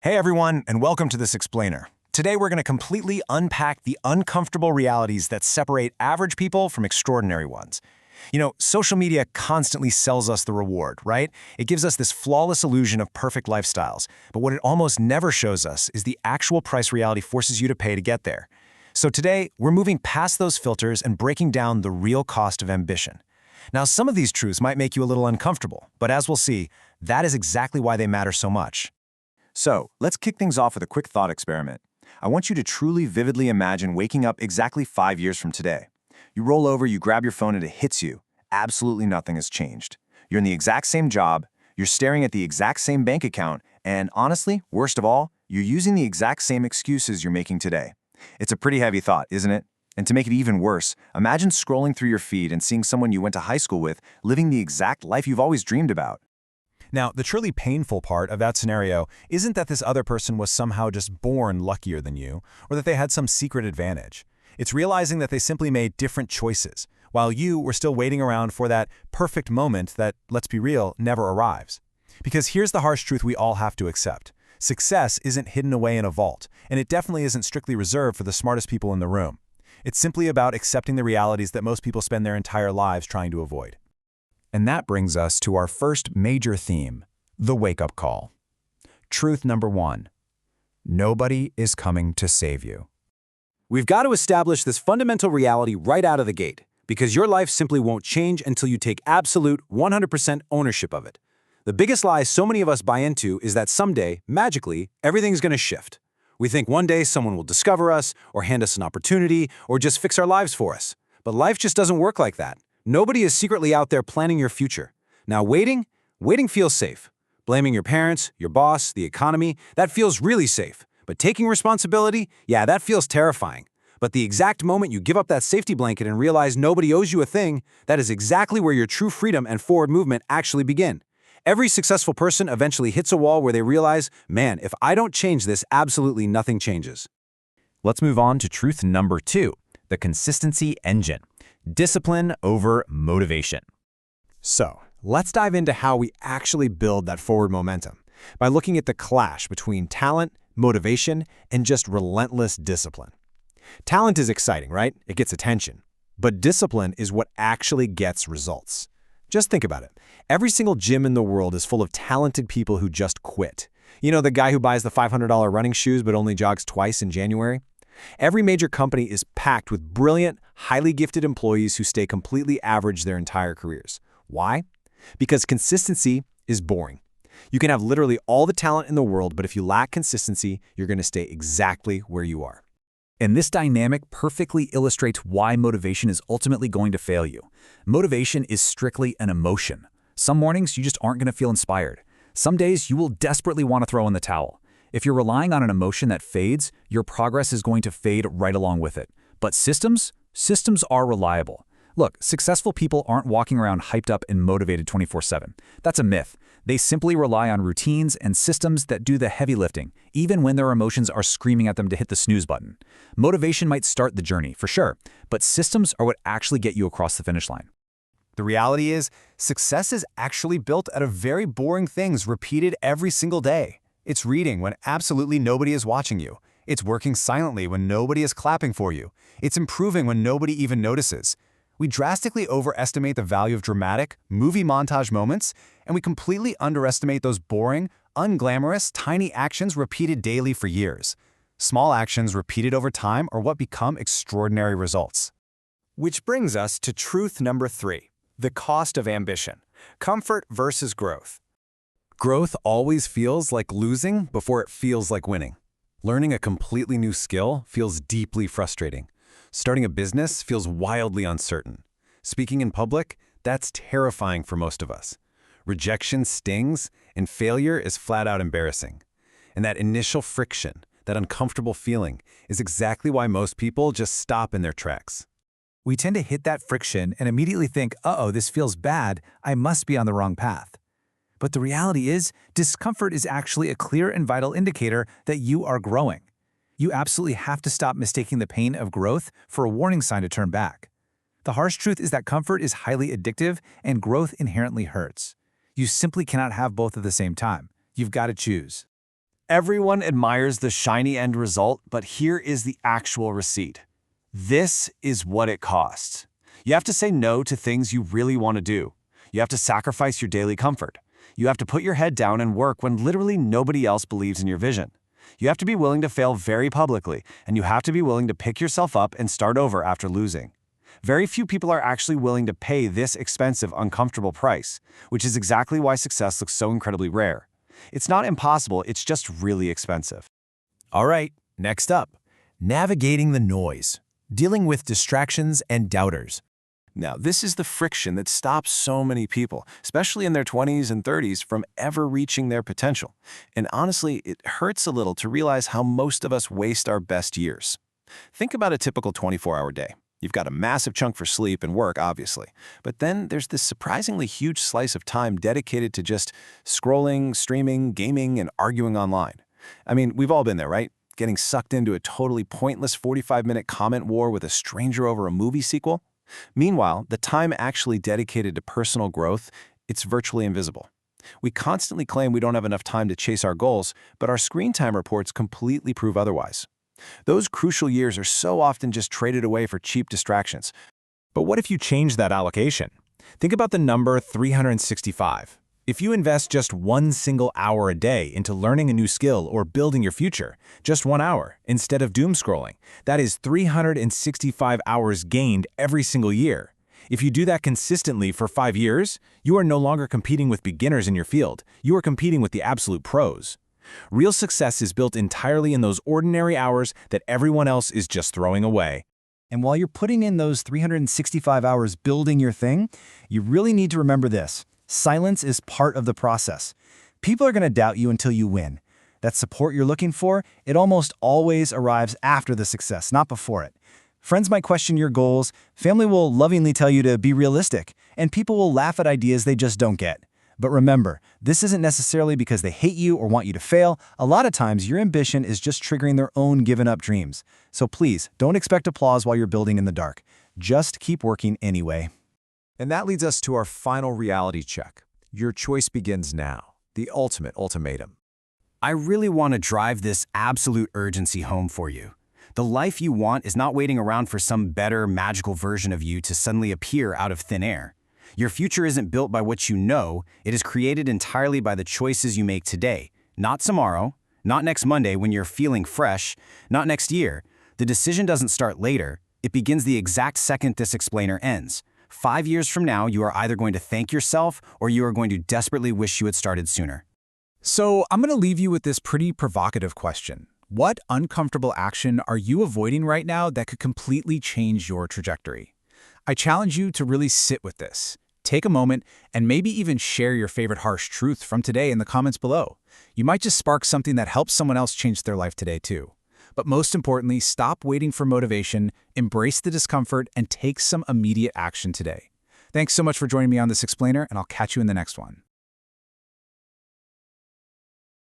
Hey everyone, and welcome to This Explainer. Today we're going to completely unpack the uncomfortable realities that separate average people from extraordinary ones. Social media constantly sells us the reward, right? It gives us this flawless illusion of perfect lifestyles, but what it almost never shows us is the actual price reality forces you to pay to get there. So today, we're moving past those filters and breaking down the real cost of ambition. Now, some of these truths might make you a little uncomfortable, but as we'll see, that is exactly why they matter so much. So, let's kick things off with a quick thought experiment. I want you to truly vividly imagine waking up exactly 5 years from today. You roll over, you grab your phone, and it hits you. Absolutely nothing has changed. You're in the exact same job, you're staring at the exact same bank account, and honestly, worst of all, you're using the exact same excuses you're making today. It's a pretty heavy thought, isn't it? And to make it even worse, imagine scrolling through your feed and seeing someone you went to high school with living the exact life you've always dreamed about. Now, the truly painful part of that scenario isn't that this other person was somehow just born luckier than you, or that they had some secret advantage. It's realizing that they simply made different choices, while you were still waiting around for that perfect moment that, let's be real, never arrives. Because here's the harsh truth we all have to accept. Success isn't hidden away in a vault, and it definitely isn't strictly reserved for the smartest people in the room. It's simply about accepting the realities that most people spend their entire lives trying to avoid. And that brings us to our first major theme, the wake-up call. Truth number 1. Nobody is coming to save you. We've got to establish this fundamental reality right out of the gate, because your life simply won't change until you take absolute 100% ownership of it. The biggest lie so many of us buy into is that someday, magically, everything's going to shift. We think one day someone will discover us, or hand us an opportunity, or just fix our lives for us. But life just doesn't work like that. Nobody is secretly out there planning your future. Now waiting feels safe. Blaming your parents, your boss, the economy, that feels really safe. But taking responsibility, yeah, that feels terrifying. But the exact moment you give up that safety blanket and realize nobody owes you a thing, that is exactly where your true freedom and forward movement actually begin. Every successful person eventually hits a wall where they realize, man, if I don't change this, absolutely nothing changes. Let's move on to truth number 2, the consistency engine. Discipline over motivation. So, let's dive into how we actually build that forward momentum by looking at the clash between talent, motivation, and just relentless discipline. Talent is exciting, right? It gets attention. But discipline is what actually gets results. Just think about it. Every single gym in the world is full of talented people who just quit. You know, the guy who buys the $500 running shoes but only jogs twice in January? Every major company is packed with brilliant, highly gifted employees who stay completely average their entire careers. Why? Because consistency is boring. You can have literally all the talent in the world, but if you lack consistency, you're going to stay exactly where you are. And this dynamic perfectly illustrates why motivation is ultimately going to fail you. Motivation is strictly an emotion. Some mornings you just aren't going to feel inspired. Some days you will desperately want to throw in the towel. If you're relying on an emotion that fades, your progress is going to fade right along with it. But systems are reliable. Look, successful people aren't walking around hyped up and motivated 24/7. That's a myth. They simply rely on routines and systems that do the heavy lifting, even when their emotions are screaming at them to hit the snooze button. Motivation might start the journey, for sure, but systems are what actually get you across the finish line. The reality is, success is actually built out of very boring things repeated every single day. It's reading when absolutely nobody is watching you. It's working silently when nobody is clapping for you. It's improving when nobody even notices. We drastically overestimate the value of dramatic, movie montage moments, and we completely underestimate those boring, unglamorous, tiny actions repeated daily for years. Small actions repeated over time are what become extraordinary results. Which brings us to truth number 3, the cost of ambition. Comfort versus growth. Growth always feels like losing before it feels like winning. Learning a completely new skill feels deeply frustrating. Starting a business feels wildly uncertain. Speaking in public, that's terrifying for most of us. Rejection stings, and failure is flat out embarrassing. And that initial friction, that uncomfortable feeling, is exactly why most people just stop in their tracks. We tend to hit that friction and immediately think, uh-oh, this feels bad, I must be on the wrong path. But the reality is, discomfort is actually a clear and vital indicator that you are growing. You absolutely have to stop mistaking the pain of growth for a warning sign to turn back. The harsh truth is that comfort is highly addictive and growth inherently hurts. You simply cannot have both at the same time. You've got to choose. Everyone admires the shiny end result, but here is the actual receipt. This is what it costs. You have to say no to things you really want to do. You have to sacrifice your daily comfort. You have to put your head down and work when literally nobody else believes in your vision. You have to be willing to fail very publicly, and you have to be willing to pick yourself up and start over after losing. Very few people are actually willing to pay this expensive, uncomfortable price, which is exactly why success looks so incredibly rare. It's not impossible, it's just really expensive. All right, next up, navigating the noise, dealing with distractions and doubters. Now, this is the friction that stops so many people, especially in their 20s and 30s, from ever reaching their potential. And honestly, it hurts a little to realize how most of us waste our best years. Think about a typical 24-hour day. You've got a massive chunk for sleep and work, obviously. But then there's this surprisingly huge slice of time dedicated to just scrolling, streaming, gaming, and arguing online. I mean, we've all been there, right? Getting sucked into a totally pointless 45-minute comment war with a stranger over a movie sequel? Meanwhile, the time actually dedicated to personal growth, it's virtually invisible. We constantly claim we don't have enough time to chase our goals, but our screen time reports completely prove otherwise. Those crucial years are so often just traded away for cheap distractions. But what if you change that allocation? Think about the number 365. If you invest just 1 single hour a day into learning a new skill or building your future, just 1 hour, instead of doom scrolling, that is 365 hours gained every single year. If you do that consistently for 5 years, you are no longer competing with beginners in your field. You are competing with the absolute pros. Real success is built entirely in those ordinary hours that everyone else is just throwing away. And while you're putting in those 365 hours building your thing, you really need to remember this. Silence is part of the process. People are going to doubt you until you win. That support you're looking for, it almost always arrives after the success, not before it. Friends might question your goals, family will lovingly tell you to be realistic, and people will laugh at ideas they just don't get. But remember, this isn't necessarily because they hate you or want you to fail. A lot of times, your ambition is just triggering their own given-up dreams. So please, don't expect applause while you're building in the dark. Just keep working anyway. And that leads us to our final reality check. Your choice begins now. The ultimate ultimatum. I really want to drive this absolute urgency home for you. The life you want is not waiting around for some better, magical version of you to suddenly appear out of thin air. Your future isn't built by what you know, it is created entirely by the choices you make today. Not tomorrow, not next Monday when you're feeling fresh, not next year. The decision doesn't start later, it begins the exact second this explainer ends. 5 years from now, you are either going to thank yourself or you are going to desperately wish you had started sooner. So I'm going to leave you with this pretty provocative question. What uncomfortable action are you avoiding right now that could completely change your trajectory? I challenge you to really sit with this. Take a moment and maybe even share your favorite harsh truth from today in the comments below. You might just spark something that helps someone else change their life today too. But most importantly, stop waiting for motivation, embrace the discomfort, and take some immediate action today. Thanks so much for joining me on this explainer, and I'll catch you in the next one.